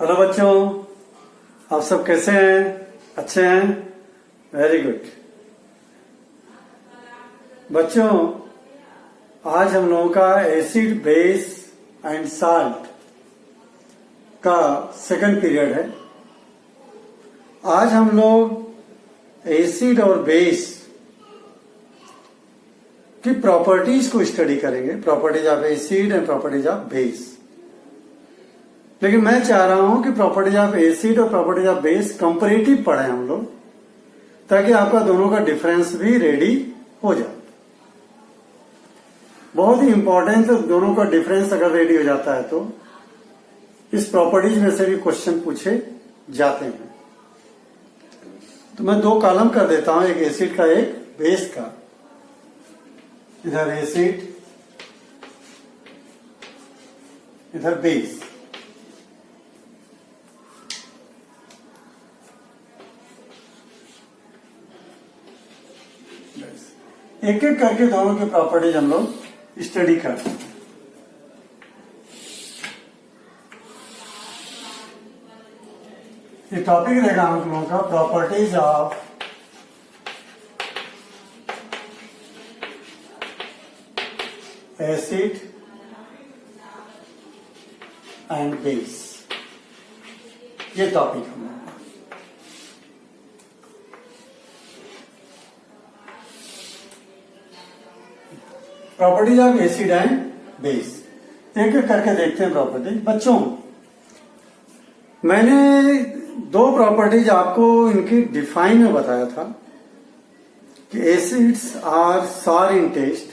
Hello बच्चों, आप सब कैसे हैं? अच्छे हैं? Very good. बच्चों, आज हम लोगों का एसिड, बेस एंड साल्ट का सेकंड पीरियड है। आज हम लोग एसिड और बेस की प्रॉपर्टीज को स्टडी करेंगे, properties of acid and properties of base. लेकिन मैं चाह रहा हूं कि प्रॉपर्टीज ऑफ एसिड और प्रॉपर्टीज ऑफ बेस कंपैरेटिव पढ़ें हम लोग, ताकि आपका दोनों का डिफरेंस भी रेडी हो जाए। बहुत ही इंपॉर्टेंट है, दोनों का डिफरेंस अगर रेडी हो जाता है तो इस प्रॉपर्टीज में से भी क्वेश्चन पूछे जाते हैं। तो मैं दो कॉलम कर देता हूं, एक एसिड का एक बेस का। इधर एसिड, इधर बेस। एक एक करके दोनों की प्रॉपर्टीज हम लोग स्टडी करते हैं। ये टॉपिक रहेगा हम लोगों का properties of acid and base. ये टॉपिक हम लोग properties of acid and base एक एक करके देखते हैं प्रॉपर्टीज। बच्चों, मैंने दो प्रॉपर्टीज आपको इनकी डिफाइन में बताया था कि acids are sour in taste,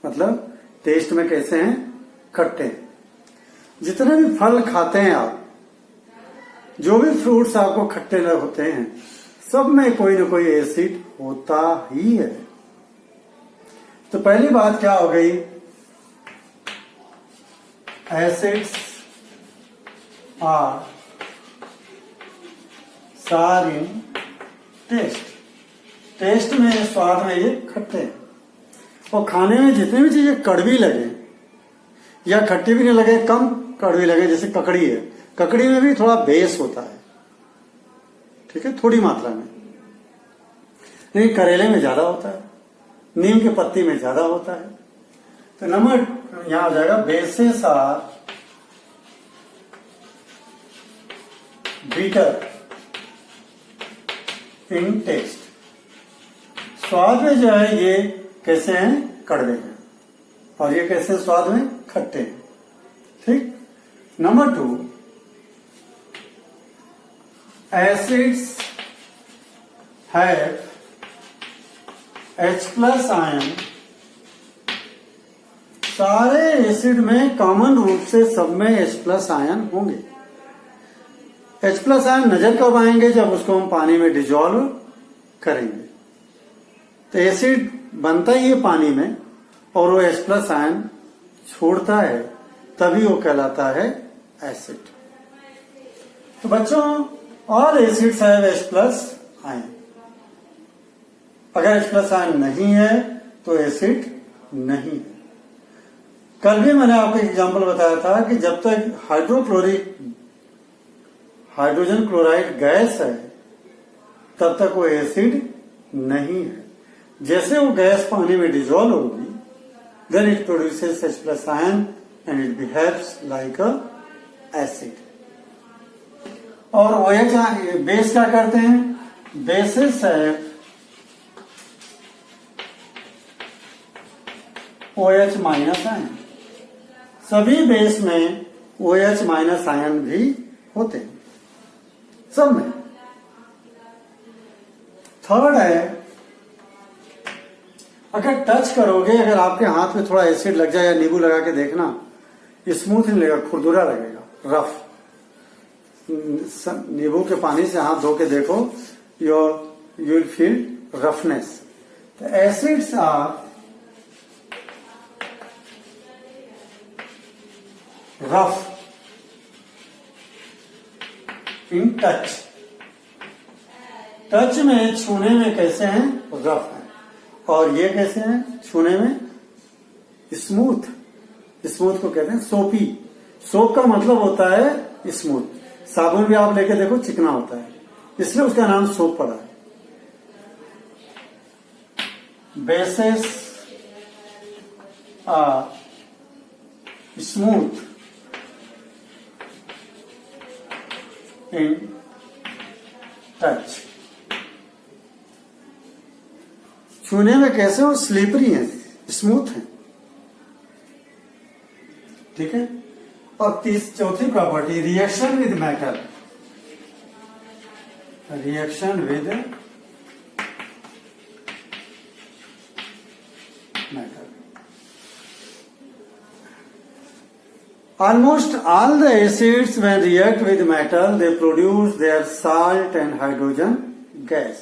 मतलब टेस्ट में कैसे हैं, खट्टे हैं। जितने भी फल खाते हैं आप, जो भी फ्रूट्स आपको खट्टे होते हैं, सब में कोई ना कोई एसिड होता ही है। तो पहली बात क्या हो गई, acids are sour in taste. Taste में, स्वाद में ये खट्टे हैं। और खाने में जितनी भी चीजें कड़वी लगे या खट्टी भी नहीं लगे, कम कड़वी लगे, जैसे ककड़ी है, ककड़ी में भी थोड़ा बेस होता है, ठीक है, थोड़ी मात्रा में। लेकिन करेले में ज्यादा होता है, नीम के पत्ती में ज्यादा होता है। तो नंबर यहां आ जाएगा, bases are bitter in taste. स्वाद में जो है ये कैसे हैं, कड़वे हैं, और ये कैसे स्वाद में खट्टे हैं, ठीक। Number 2, acids have H+ ion. सारे एसिड में कॉमन रूप से सब में H+ आयन होंगे। H+ आयन नजर कब आएंगे, जब उसको हम पानी में डिजोल्व करेंगे। तो एसिड बनता ही है पानी में, और वो H+ आयन छोड़ता है, तभी वो कहलाता है एसिड। तो बच्चों, all acids have H+ ion. अगर H+ आयन नहीं है तो एसिड नहीं है। कल भी मैंने आपको एग्जांपल बताया था कि जब तक हाइड्रोजन क्लोराइड गैस है, तब तक वो एसिड नहीं है। जैसे वो गैस पानी में डिजोल्व होगी, then it produces H+ ion and it behaves like a acid. और OH बेस क्या करते हैं, बेसिस है OH- आयन। सभी बेस में OH- आयन भी होते हैं, सब में। थर्ड है, अगर टच करोगे, अगर आपके हाथ में थोड़ा एसिड लग जाए या नींबू लगा के देखना, स्मूथ नहीं लगेगा, खुरदुरा लगेगा, रफ। नींबू के पानी से हाथ धो के देखो, यू विल फील रफनेस। तो acids are rough in touch. Touch में, छूने में कैसे हैं, रफ है। और ये कैसे हैं, छूने में स्मूथ। स्मूथ को कहते हैं सोपी। सोप का मतलब होता है स्मूथ। साबुन भी आप लेके देखो चिकना होता है, इसलिए उसका नाम सोप पड़ा है। Bases are smooth in touch. छूने में कैसे हो, स्लिपरी हैं, स्मूथ हैं, ठीक है। और चौथी property reaction with metal, reaction with metal. Almost all the acids when react with metal they produce their salt and hydrogen gas।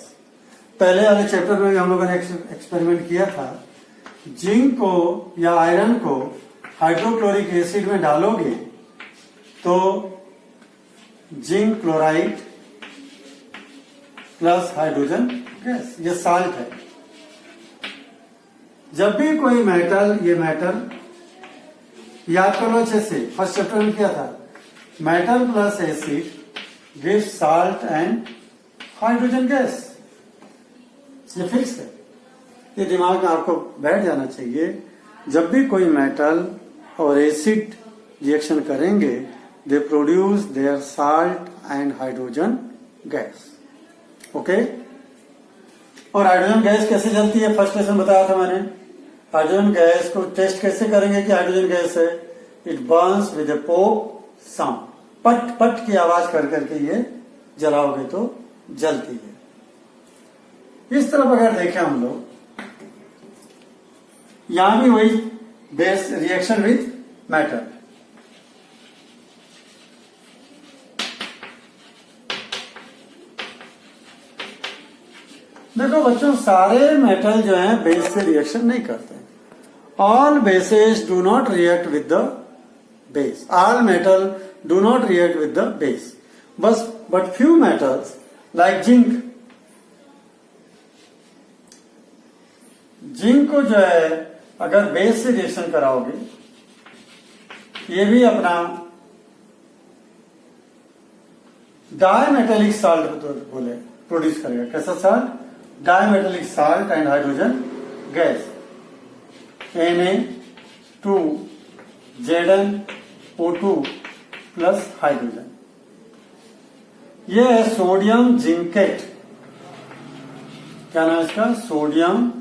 पहले वाले चैप्टर में हम लोगों ने एक्सपेरिमेंट किया था, जिंक को या आयरन को हाइड्रोक्लोरिक एसिड में डालोगे तो zinc chloride plus hydrogen gas, ये साल्ट है। जब भी कोई मेटल, ये मेटल याद कर लो अच्छे से, फर्स्ट चैप्टर में क्या था, metal plus acid give salt and hydrogen gas, ये फिक्स है, ये दिमाग में आपको बैठ जाना चाहिए। जब भी कोई मेटल और एसिड रिएक्शन करेंगे they produce their salt and hydrogen gas, okay. और हाइड्रोजन गैस कैसे जलती है, फर्स्ट लेसन बताया था मैंने। हाइड्रोजन गैस को टेस्ट कैसे करेंगे कि हाइड्रोजन गैस है, it Burns with A pop sound, पट पट की आवाज कर करके ये जलाओगे तो जलती है। इस तरफ अगर देखें हम लोग, यहां भी वही बेस रिएक्शन विद मेटल। देखो बच्चों, सारे मेटल जो हैं बेस से रिएक्शन नहीं करते। All bases do not react with the base, all metal do not react with the base, बस but few metals like zinc, zinc को जो है अगर बेस से रिएक्शन कराओगे, ये भी अपना डायमेटेलिक साल्ट बोले प्रोड्यूस करेगा। कैसा salt, dimetallic salt and hydrogen gas, Na2Zn O2 plus hydrogen. यह है सोडियम जिंकेट, क्या नाम है इसका, सोडियम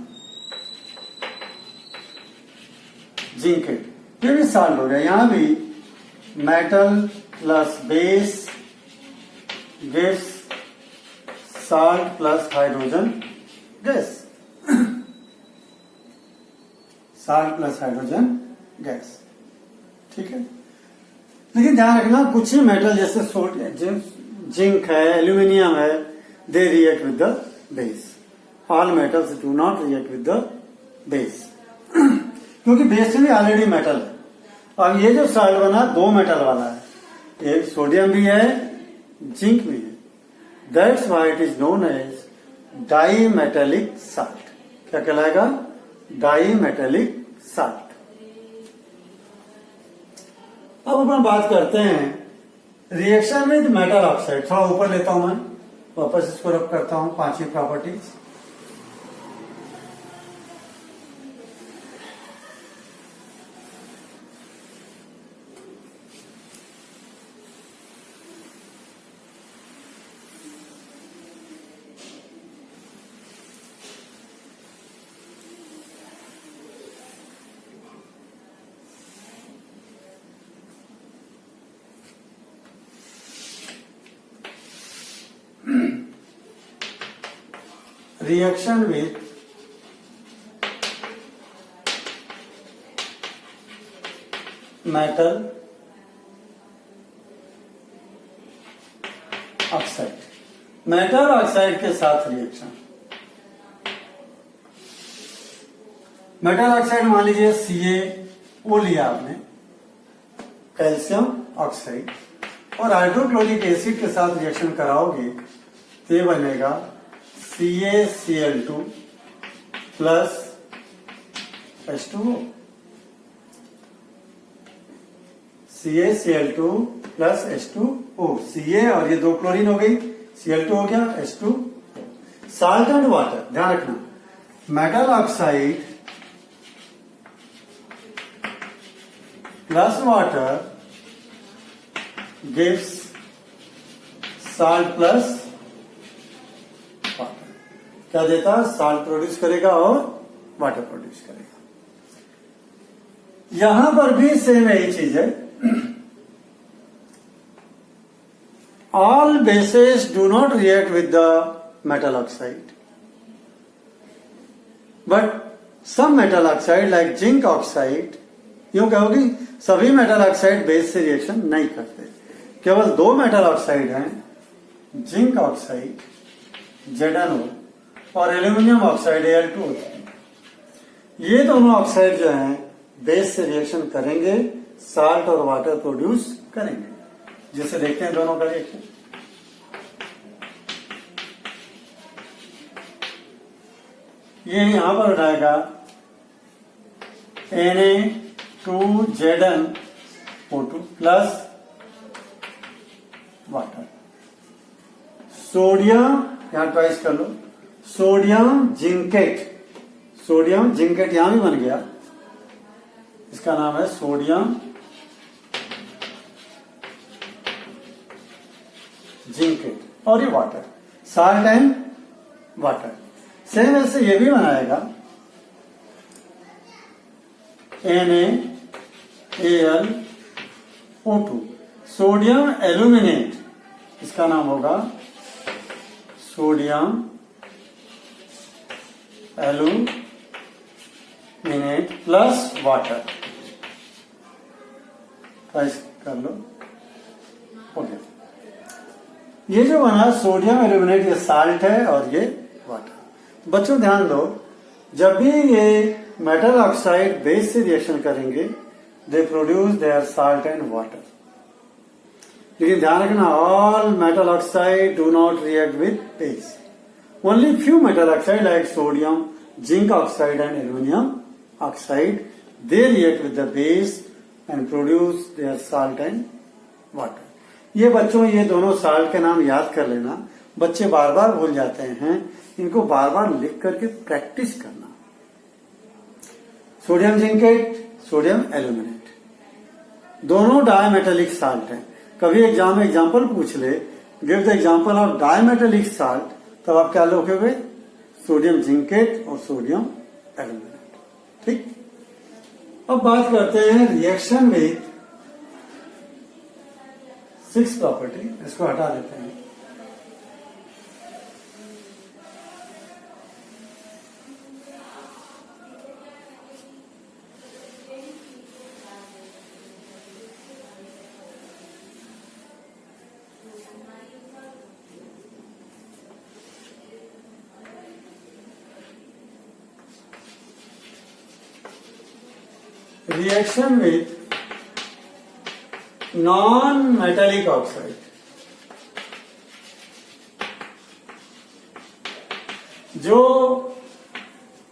जिंकेट, ये भी साल्ट हो गया। यहां भी metal plus base gives salt plus hydrogen gas, salt plus hydrogen gas, ठीक है। लेकिन ध्यान रखना, कुछ ही मेटल जैसे सोडियम, जिंक है, एल्यूमिनियम है, they react with the base. All metals do not react with the base, क्योंकि बेस में ऑलरेडी मेटल है। अब ये जो साल्ट बना दो मेटल वाला है, एक सोडियम भी है, जिंक भी है, that's why it is known as dimetallic salt. क्या कहलाएगा, डाईमेटेलिक साल्ट। अब अपन बात करते हैं रिएक्शन विद मेटल ऑक्साइड। थोड़ा ऊपर लेता हूं मैं, वापस इसको रब करता हूं, पांचवी properties. reaction with metal oxide, metal oxide के साथ रिएक्शन। मेटल ऑक्साइड मान लीजिए CaO लिया आपने, कैल्शियम ऑक्साइड, और हाइड्रोक्लोरिक एसिड के साथ रिएक्शन कराओगे तो ये बनेगा CaCl2 plus H2O। CaCl2 plus H2O, Ca और ये 2 क्लोरीन हो गई, Cl2 हो गया, H2। साल्ट एंड वाटर, ध्यान रखना, metal oxide plus water gives salt plus water. क्या देता? साल्ट प्रोड्यूस करेगा और वाटर प्रोड्यूस करेगा। यहां पर भी सेम यही चीज है। All bases do not react with the metal oxide, but some metal oxide like zinc oxide, यूं कहोगी सभी मेटल ऑक्साइड बेस से रिएक्शन नहीं करते, केवल 2 मेटल ऑक्साइड हैं, जिंक ऑक्साइड ZnO और एल्यूमिनियम ऑक्साइड Al2O। ये दोनों ऑक्साइड जो हैं बेस से रिएक्शन करेंगे, साल्ट और वाटर प्रोड्यूस करेंगे। जैसे देखते हैं दोनों का रिएक्शन। ये यहां पर उठाएगा Na2ZnO2 प्लस वाटर, सोडियम यहां ट्वाइस कर लो, सोडियम जिंकेट, सोडियम जिंकेट यहां भी बन गया, इसका नाम है सोडियम जिंकेट, और ये water, salt and water. Same ऐसे ये भी बनाएगा NaAlO2, सोडियम एल्यूमिनेट, इसका नाम होगा सोडियम एल्यूमिनेट प्लस वाटर, ट्राइस कर लो, हो गया। ये जो बना सोडियम एल्यूमिनेट, ये साल्ट है और ये वाटर। बच्चों ध्यान दो, जब भी ये मेटल ऑक्साइड बेस से रिएक्शन करेंगे, they produce their salt and water. लेकिन ध्यान रखना, all metal oxide do not react with base, only few metal oxide like sodium, zinc oxide and aluminium oxide, they react with the base and produce their salt and water. ये बच्चों, ये दोनों salt के नाम याद कर लेना, बच्चे बार बार भूल जाते हैं, इनको बार बार लिख करके प्रैक्टिस करना। सोडियम जिंकेट, सोडियम एल्यूमिनेट, दोनों डायमेटेलिक साल्ट हैं। कभी एग्जाम में एग्जाम्पल पूछ ले, give the example of dimetallic salt, तब आप क्या लिखोगे? सोडियम जिंकेट और सोडियम एल्यूमिनेट। ठीक, अब बात करते हैं रिएक्शन विद 6 प्रॉपर्टी, इसको हटा देते हैं। Reaction with non-metallic oxide, जो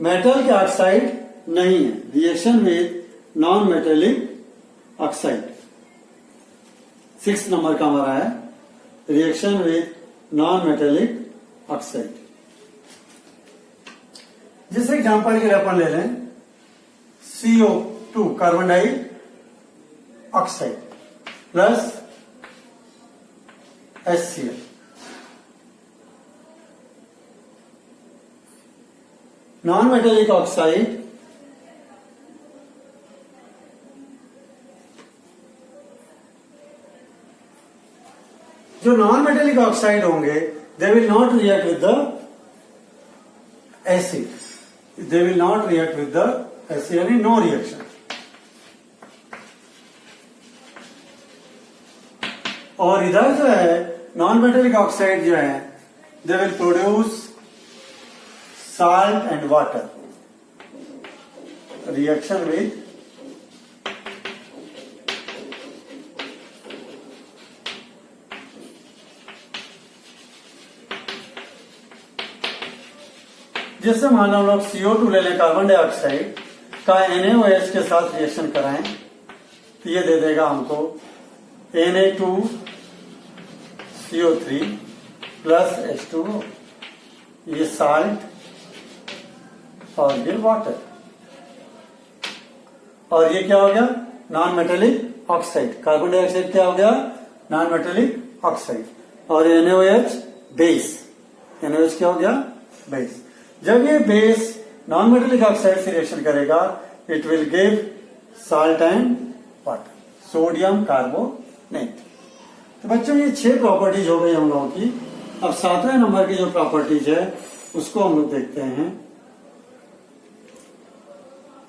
मेटल के ऑक्साइड नहीं है, reaction with non metallic oxide, 6 number का हमारा है, reaction with non metallic oxide. जिस एग्जांपल के लिए अपन ले लें CO2 carbon dioxide plus HCl, non metallic oxide जो नॉन मेटेलिक ऑक्साइड होंगे, they will not react with the acid, they will not react with the acid, यानी no reaction. और इधर जो है नॉन मेटेलिक ऑक्साइड जो है, they will produce salt and water, reaction with जैसे मान लो हम लोग CO2 ले लें, कार्बन डाइऑक्साइड का NaOH के साथ रिएक्शन कराएं, तो ये दे देगा हमको Na2CO3 प्लस H2O, ये साल्ट और ये वाटर, और ये क्या हो गया? Non metallic oxide. Carbon dioxide क्या हो गया? Non metallic oxide. और NaOH बेस, NaOH क्या हो गया? बेस। जब ये बेस नॉन मेटेलिक ऑक्साइड से रिएक्शन करेगा, it will give salt and water, sodium carbonate. तो बच्चों ये 6 प्रॉपर्टीज हो गई हम लोगों की। अब 7वें नंबर की जो प्रॉपर्टीज है उसको हम लोग देखते हैं।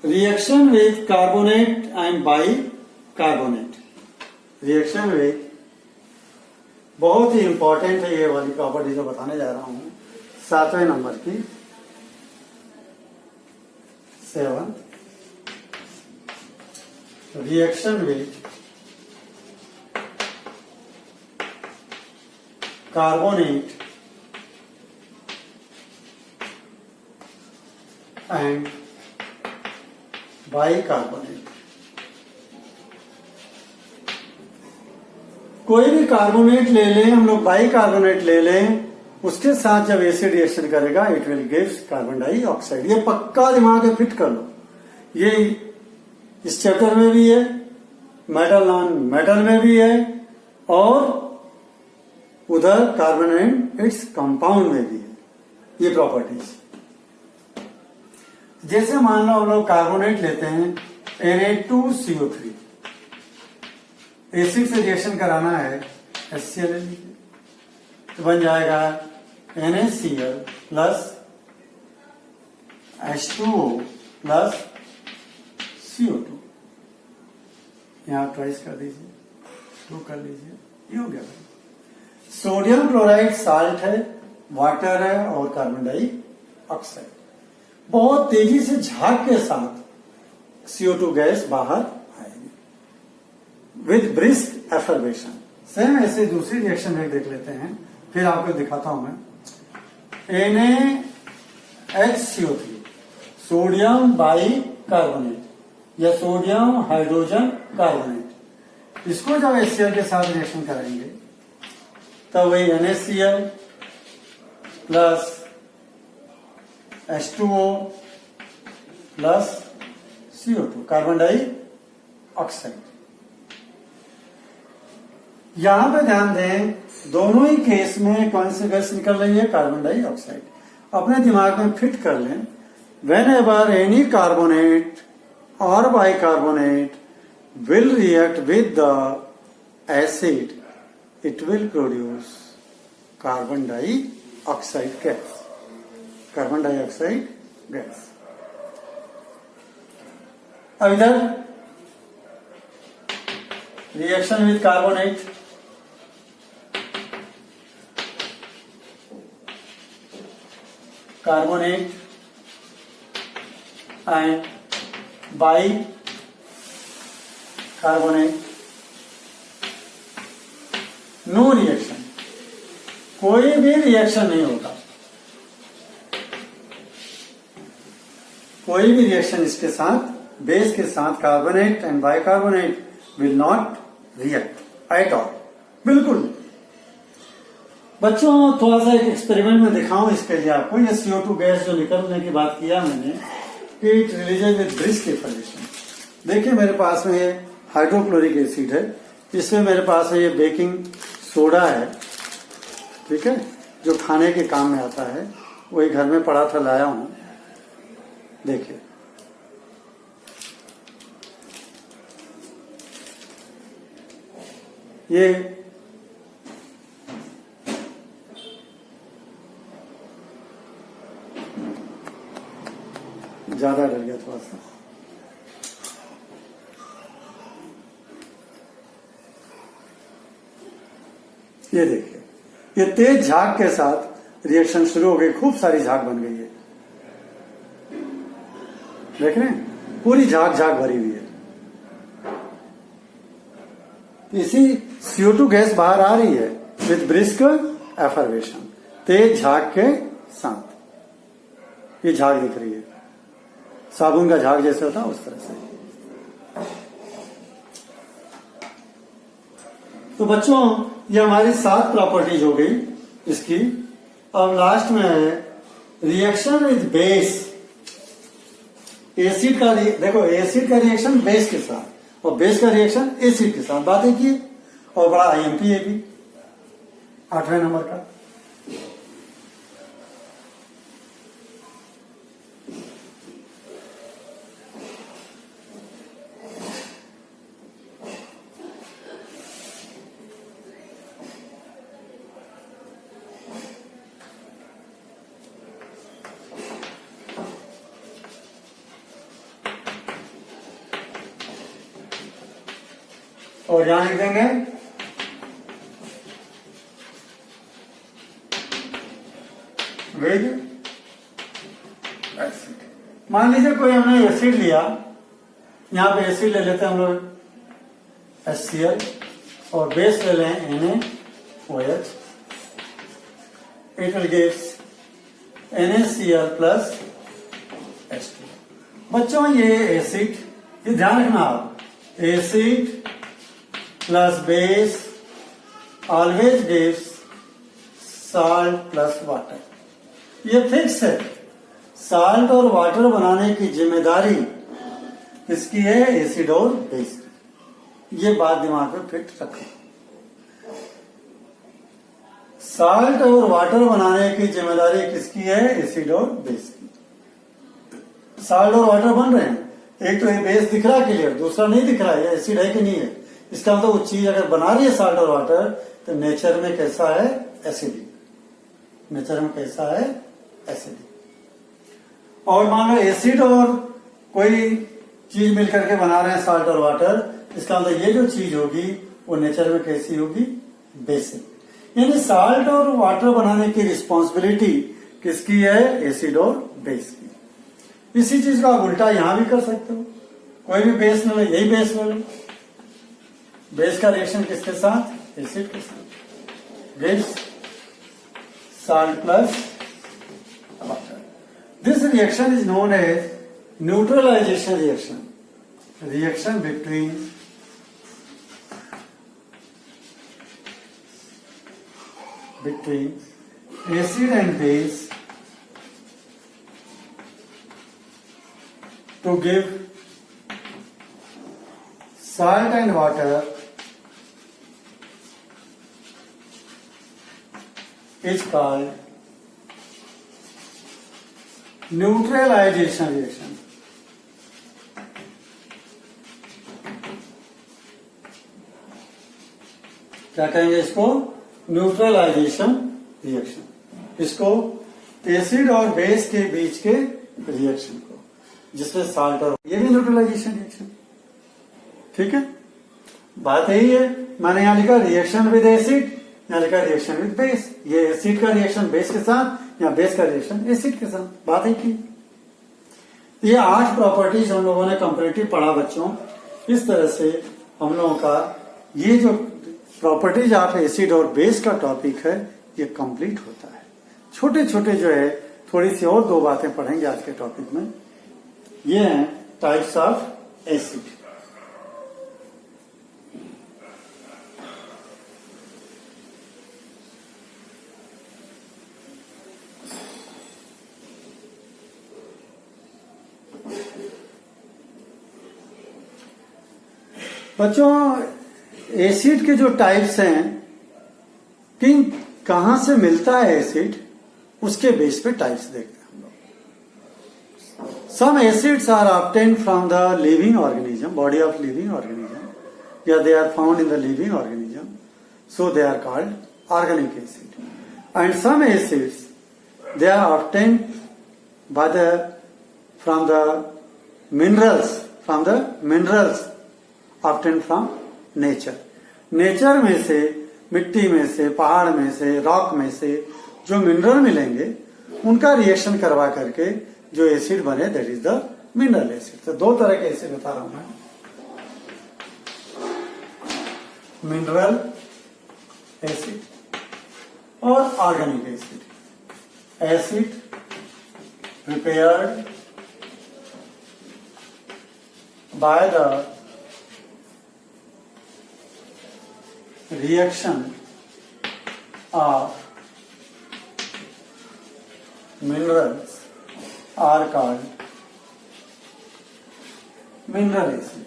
Reaction with carbonate and by carbonate. Reaction with, बहुत ही इंपॉर्टेंट है ये वाली प्रॉपर्टी जो बताने जा रहा हूं, 7वें नंबर की, 7, reaction with carbonate and by carbonate. कोई भी कार्बोनेट ले लें हम लोग, बाई कार्बोनेट ले लें, उसके साथ जब एसिड रिएक्शन करेगा it will gives carbon dioxide. ये पक्का दिमाग में फिट कर लो। ये इस चैप्टर में भी है, मेटल नॉन मेटल में भी है, और उधर कार्बन एंड इट्स कंपाउंड में भी है ये प्रॉपर्टीज। जैसे मान लो हम लोग कार्बोनेट लेते हैं Na2CO3, एसिड से रिएक्शन कराना है, HCl ले लीजिए, तो बन जाएगा NaCl plus H2O plus CO2। यहां ट्वाइस कर दीजिए, 2 कर लीजिए, ये हो गया। सोडियम क्लोराइड साल्ट है, वाटर है और कार्बन डाइऑक्साइड। बहुत तेजी से झाग के साथ CO2 गैस बाहर आएगी विद ब्रिस्क एफर्वेशन। सेम ऐसे दूसरी रिएक्शन में देख लेते हैं, फिर आपको दिखाता हूं मैं। NaHCO3, सोडियम बाई कार्बोनेट या सोडियम हाइड्रोजन कार्बोनेट, इसको जब HCl के साथ रिएक्शन करेंगे तब वही NaCl plus H2O plus CO2, carbon dioxide. यहां पे ध्यान दें, दोनों ही केस में कौन सी गैस निकल रही है? Carbon dioxide. अपने दिमाग में फिट कर लें, वेन एवर एनी कार्बोनेट और bicarbonate will react with the acid, it will produce carbon dioxide gas, carbon dioxide gas। अब इधर reaction with carbonate, carbonate and bicarbonate, no reaction, कोई भी रिएक्शन नहीं होगा, कोई भी रिएक्शन इसके साथ, बेस के साथ carbonate and bicarbonate will not react at all, बिल्कुल। बच्चों थोड़ा सा एक एक्सपेरिमेंट में दिखाऊं इसके लिए आपको। ये CO2 गैस जो निकलने की बात किया मैंने, इट रिलीजेस विद ब्रिस्क एफर्वेशन। देखिए मेरे पास में ये हाइड्रोक्लोरिक एसिड है, इसमें मेरे पास है ये बेकिंग सोडा है, ठीक है, जो खाने के काम में आता है, वही घर में पड़ा था, लाया हूं। देखिए ये ज्यादा डर गया थोड़ा सा। ये देखिए, ये तेज झाग के साथ रिएक्शन शुरू हो गई, खूब सारी झाग बन गई है, देख रहे हैं, पूरी झाग झाग भरी हुई है। इसी CO2 गैस बाहर आ रही है विद ब्रिस्क एफर्वेशन, तेज झाग के साथ। ये झाग दिख रही है, साबुन का झाग जैसे होता है उस तरह से। तो बच्चों ये हमारी 7 प्रॉपर्टीज हो गई इसकी। अब लास्ट में है रिएक्शन विद बेस। एसिड का देखो, एसिड का रिएक्शन बेस के साथ और बेस का रिएक्शन एसिड के साथ, बात एक ही है। और बड़ा आईएमपी है भी 8वें नंबर का। और यहां लिख देंगे विद एसिड। मान लीजिए कोई हमने एसिड लिया, यहां पे एसिड ले लेते हैं हम लोग HCl और बेस ले लें NaOH। It will gives NaCl plus H2। बच्चों ये एसिड, ये ध्यान रखना आप, acid plus base always gives salt plus water. ये फिक्स है। साल्ट और वाटर बनाने की जिम्मेदारी किसकी है? एसिड और बेस। ये बात दिमाग में फिट रखें। साल्ट और वाटर बनाने की जिम्मेदारी किसकी है? एसिड और बेस की। साल्ट और वाटर बन रहे हैं, एक तो ये बेस दिख रहा है क्लियर, दूसरा नहीं दिख रहा है, ये एसिड है कि नहीं है। इसका मतलब वो चीज अगर बना रही है साल्ट और वाटर तो नेचर में कैसा है? एसिडिक। नेचर में कैसा है? एसिडिक। और मान लो एसिड और कोई चीज मिलकर के बना रहे हैं साल्ट और वाटर, इसका मतलब ये जो चीज होगी वो नेचर में कैसी होगी? बेसिक। यानी साल्ट और वाटर बनाने की रिस्पॉन्सिबिलिटी किसकी है? एसिड और बेस की। इसी चीज को आप उल्टा यहां भी कर सकते हो। कोई भी बेस ले लो, यही बेस ले लो, बेस का रिएक्शन किसके साथ? एसिड के साथ। Gives salt plus water. This reaction is known as neutralization reaction. Reaction between acid and base to give salt and water is called neutralization reaction. क्या कहेंगे इसको? Neutralization reaction. इसको एसिड और बेस के बीच के रिएक्शन को, जिसमें साल्ट और, ये भी न्यूट्रलाइजेशन रिएक्शन। ठीक है, बात यही है। मैंने यहां लिखा रिएक्शन विद एसिड, यहां लिखा रिएक्शन विद बेस। ये एसिड का रिएक्शन बेस के साथ या बेस का रिएक्शन एसिड के साथ, बात है की। ये 8 प्रॉपर्टीज हम लोगों ने कंपैरेटिव पढ़ा बच्चों। इस तरह से हम लोगों का ये जो प्रॉपर्टीज ऑफ एसिड और बेस का टॉपिक है ये कंप्लीट होता है। छोटे छोटे जो है थोड़ी सी और 2 बातें पढ़ेंगे आज के टॉपिक में। ये हैं टाइप्स ऑफ एसिड। बच्चों एसिड के जो टाइप्स हैं, किन कहां से मिलता है एसिड, उसके बेस पे टाइप्स देखते हैं हम लोग। Some acids are obtained from the living organism, body of living organism, या they are found in the living organism, so they are called organic acid. And some acids they are obtained by the from the minerals obtained from nature. Nature में से, मिट्टी में से, पहाड़ में से, rock में से जो मिनरल मिलेंगे उनका रिएक्शन करवा करके जो एसिड बने, that is the mineral acid. तो 2 तरह के एसिड बता रहा हूं मैं, मिनरल एसिड और organic acid. Acid prepared by the reaction of minerals are called mineral acid.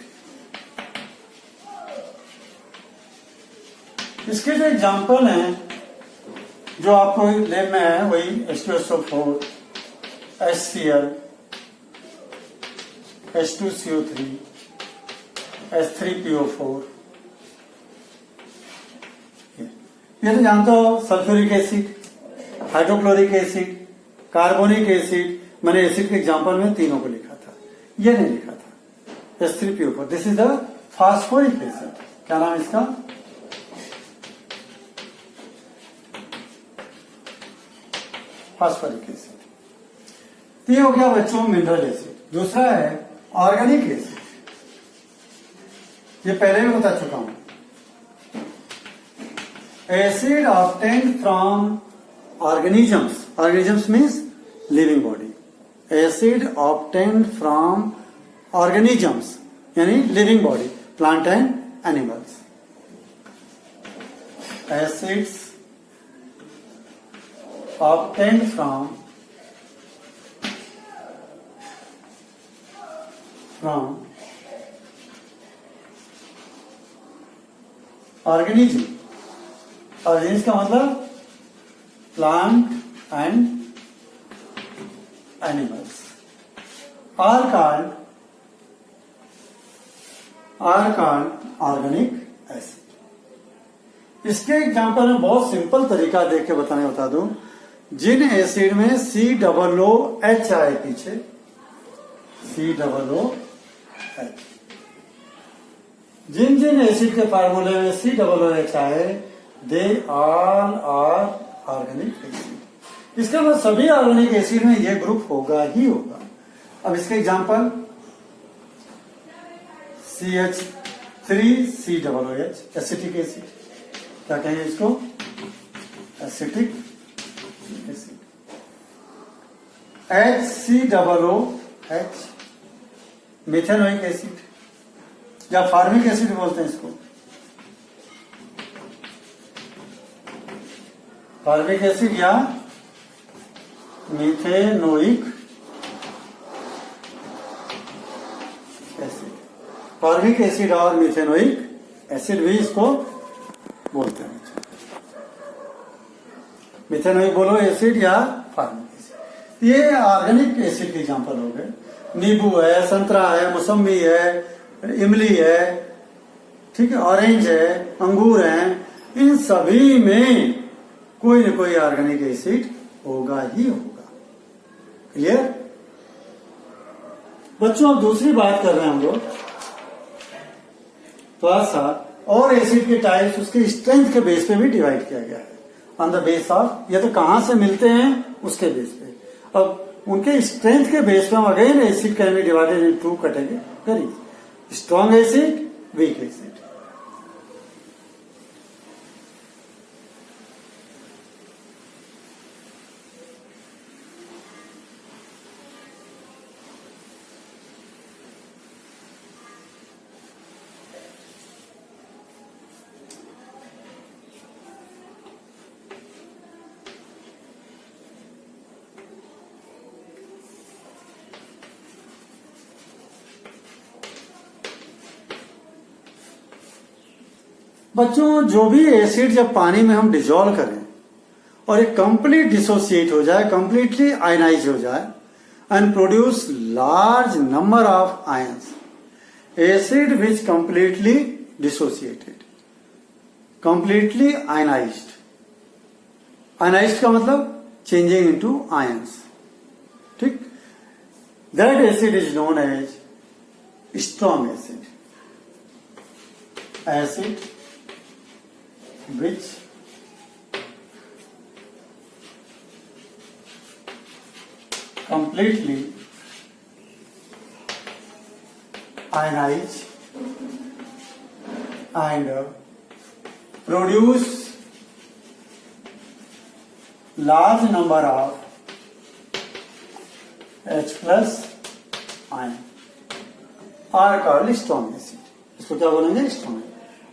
इसके जो एग्जाम्पल हैं जो आपको लैब में है वही H2SO4, HCl, H2CO3, H3PO4, ये तो जानते हो, sulphuric acid, hydrochloric acid, carbonic acid. मैंने एसिड के एग्जाम्पल में तीनों को लिखा था, ये नहीं लिखा था. H3PO4, this is the phosphoric acid. क्या नाम है इसका? Phosphoric acid. तो ये हो गया बच्चों मिनरल एसिड. दूसरा है ऑर्गेनिक एसिड. ये पहले भी बता चुका हूं. Acid obtained from organisms. Organisms means living body. Acid obtained from organisms, यानी living body, plant and animals. Acids obtained from organism. Organism का मतलब plant and animals. Are called organic acid. इसके एग्जांपल में बहुत सिंपल तरीका देख के बता दूं. जिन एसिड में COOH आए पीछे, COOH, जिन एसिड के फार्मूले में COOH आए, they all are organic acid. इसका मतलब सभी ऑर्गेनिक एसिड में यह ग्रुप होगा ही होगा. अब इसके एग्जांपल CH3COOH, एसिटिक एसिड. क्या कहेंगे इसको? Acetic acid. HCOOH, methanoic acid या फार्मिक एसिड बोलते हैं इसको. फार्मिक एसिड या मिथेनोइक एसिड. फार्मिक एसिड और मिथेनोइक एसिड भी इसको बोलते हैं. मिथेनोइक बोलो एसिड या फार्मिक एसिड. ये ऑर्गेनिक एसिड के एग्जांपल हो गए. नींबू है, संतरा है, मौसम्बी है, इमली है, ठीक है, ऑरेंज है, अंगूर है. इन सभी में कोई न कोई ऑर्गेनिक एसिड होगा ही होगा. क्लियर बच्चों? अब दूसरी बात कर रहे हैं हम लोग थोड़ा सा. और एसिड के टाइप्स उसके स्ट्रेंथ के बेस पे भी डिवाइड किया गया है. ऑन द बेस ऑफ, ये तो कहां से मिलते हैं उसके बेस पे. अब उनके स्ट्रेंथ के बेस पे हम again acid can be divided into category. Strong acid, weak acid. बच्चों, जो भी एसिड जब पानी में हम डिजोल्व करें और एक कंप्लीट डिसोसिएट हो जाए, कंप्लीटली आयनाइज हो जाए and produce large number of ions, acid which completely dissociated, completely ionized. Ionized का मतलब चेंजिंग इनटू आयंस. ठीक, that acid is known as strong acid. Acid which completely ionize and produce large number of H plus ion are called strong acid. इसको क्या बोलेंगे? Strong.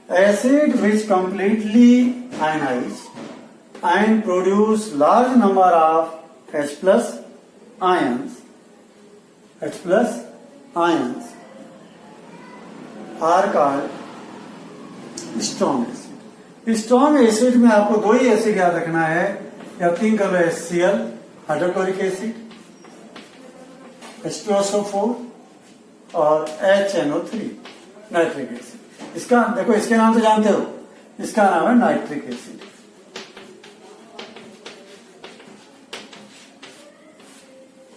acid which completely ionize and produce large number of H plus ions are called strong acid. Strong acid में आपको दो ही acid याद रखना है, या थिंक कर लो HCl हाइड्रोक्लोरिक एसिड, H2SO4 और HNO3 नाइट्रिक एसिड। इसका देखो, इसके नाम तो जानते हो, इसका नाम है नाइट्रिक एसिड।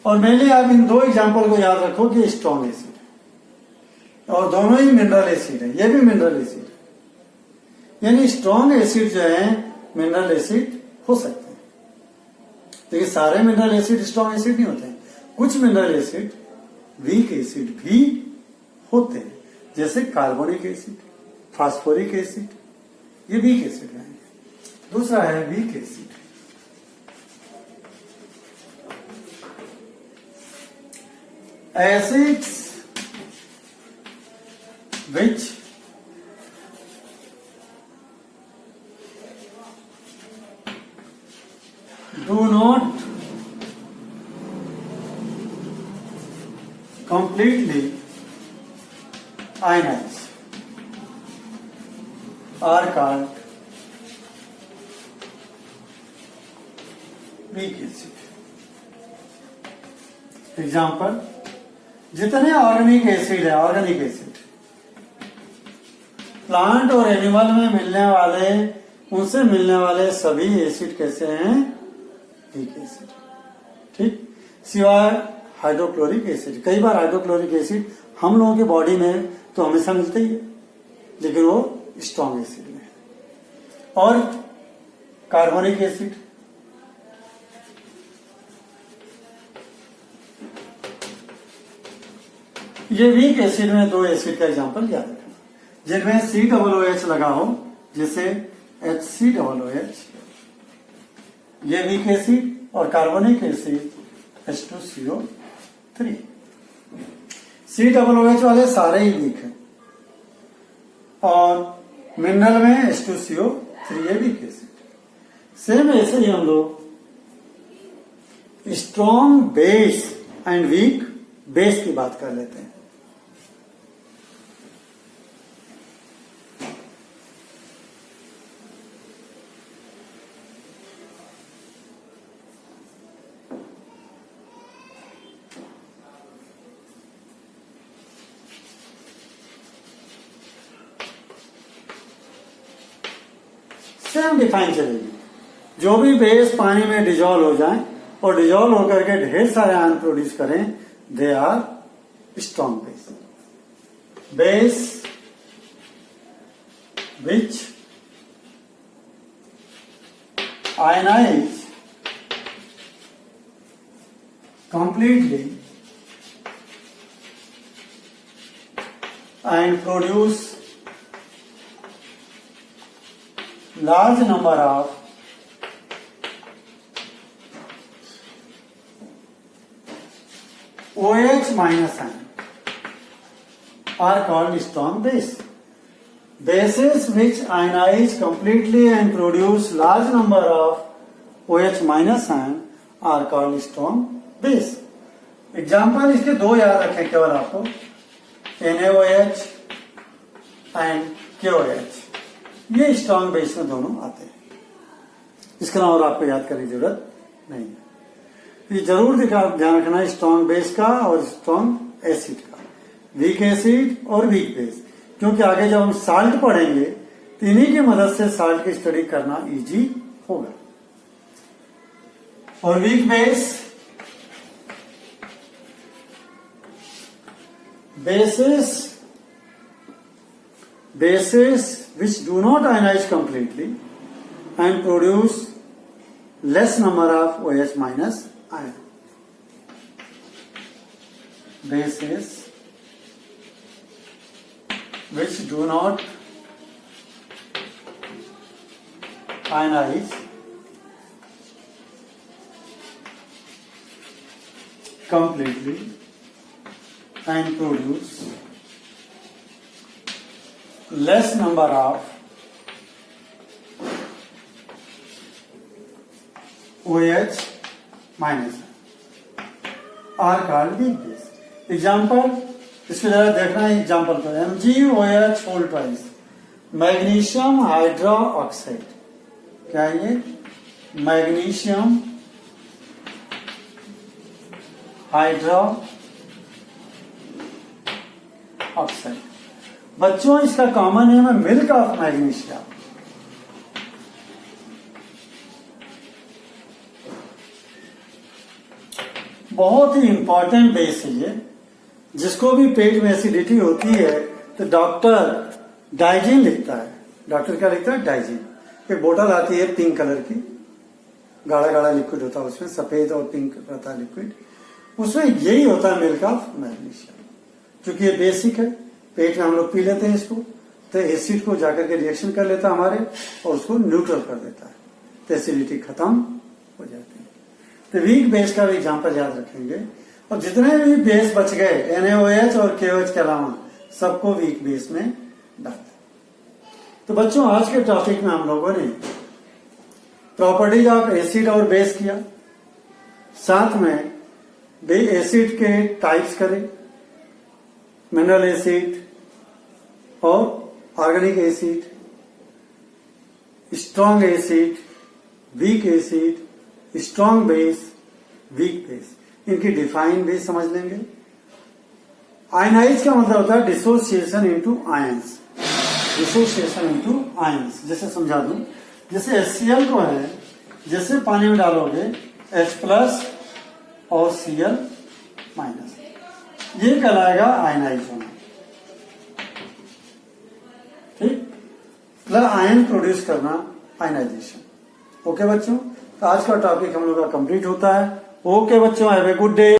और मेनली आप इन दो एग्जांपल को याद रखो कि स्ट्रॉन्ग एसिड है और दोनों ही मिनरल एसिड है, ये भी मिनरल एसिड है। यानी स्ट्रॉन्ग एसिड जो है मिनरल एसिड हो सकते हैं, लेकिन सारे मिनरल एसिड स्ट्रॉन्ग एसिड नहीं होते हैं। कुछ मिनरल एसिड वीक एसिड भी होते हैं, जैसे कार्बोनिक एसिड, फास्फोरिक एसिड, ये वीक एसिड है। दूसरा है weak acid. Acids which do not completely ionize are called weak acid. Example, जितने ऑर्गेनिक एसिड है, ऑर्गेनिक एसिड प्लांट और एनिमल में मिलने वाले, उनसे मिलने वाले सभी एसिड कैसे हैं? Weak acid. ठीक, सिवाय हाइड्रोक्लोरिक एसिड। कई बार हाइड्रोक्लोरिक एसिड हम लोगों की बॉडी में तो हमेशा मिलते ही है, लेकिन वो स्ट्रॉन्ग एसिड में है। और कार्बोनिक एसिड, ये वीक एसिड में दो एसिड का एग्जांपल याद रखना, जिनमें COOH लगा हो, जैसे HCOOH, ये वीक एसिड, और कार्बोनिक एसिड H2CO3। COOH वाले सारे ही वीक हैं, और मिनरल में H2CO3 ये वीक एसिड। सेम ऐसे ही हम लोग strong base and weak base की बात कर लेते हैं। सेम डिफाइन चलेगी, जो भी बेस पानी में डिजोल्व हो जाए और डिजोल्व होकर के ढेर सारे आयन प्रोड्यूस करें, they are strong base. Base which ionize completely and produce large number of OH minus ion are called strong base. Bases which ionize completely and produce large number of OH minus ion are called strong base. Example इसके दो याद रखें केवल आपको, NaOH and KOH, ये strong base में दोनों आते हैं। इसके अलावा और आपको याद करने की जरूरत नहीं है। ये जरूर ध्यान रखना है स्ट्रॉन्ग बेस का और स्ट्रॉन्ग एसिड का, वीक एसिड और वीक बेस, क्योंकि आगे जब हम साल्ट पढ़ेंगे तो इन्हीं की मदद से साल्ट की स्टडी करना इजी होगा। और weak base, bases which do not ionize completely and produce less number of OH minus ion. Bases which do not ionize completely and produce less number of OH minus are called weak base. Example, इसको जरा देखना है example पर। MgOH whole twice magnesium hydroxide, क्या है ये? Magnesium hydroxide. बच्चों इसका कॉमन नेम है मिल्क ऑफ मैग्नीशिया। बहुत ही इंपॉर्टेंट बेस है ये। जिसको भी पेट में एसिडिटी होती है तो डॉक्टर डाइजीन लिखता है। डॉक्टर क्या लिखता है? डाइजीन। एक बोतल आती है पिंक कलर की, गाढ़ा गाढ़ा लिक्विड होता है उसमें, सफेद और पिंक रहता है लिक्विड, उसमें यही होता है मिल्क ऑफ मैग्नीशियम। क्योंकि ये बेसिक है, पेट में हम लोग पी लेते हैं इसको, तो एसिड को जाकर के रिएक्शन कर लेता है हमारे और उसको न्यूट्रल कर देता है, तो एसिडिटी खत्म हो जाती है। तो वीक बेस का भी एग्जाम्पल याद रखेंगे। और जितने भी बेस बच गए NaOH और KOH के अलावा सबको वीक बेस में डाल दें। तो बच्चों आज के टॉपिक में हम लोगों ने प्रॉपर्टीज ऑफ एसिड और बेस किया, साथ में एसिड के टाइप्स करें, मिनरल एसिड और organic acid, strong acid, weak acid, strong base, weak base, इनकी डिफाइन बेस समझ लेंगे। आयनाइज का मतलब होता है dissociation into ions, dissociation into ions. जैसे समझा दूं, जैसे HCl को है, जैसे पानी में डालोगे H+ और Cl-, ये कहलाएगा आयनाइज होना। ठीक, मतलब आयन प्रोड्यूस करना, आयनाइजेशन। ओके बच्चों, तो आज का टॉपिक हम लोग का कंप्लीट होता है। ओके बच्चों, हैव ए गुड डे।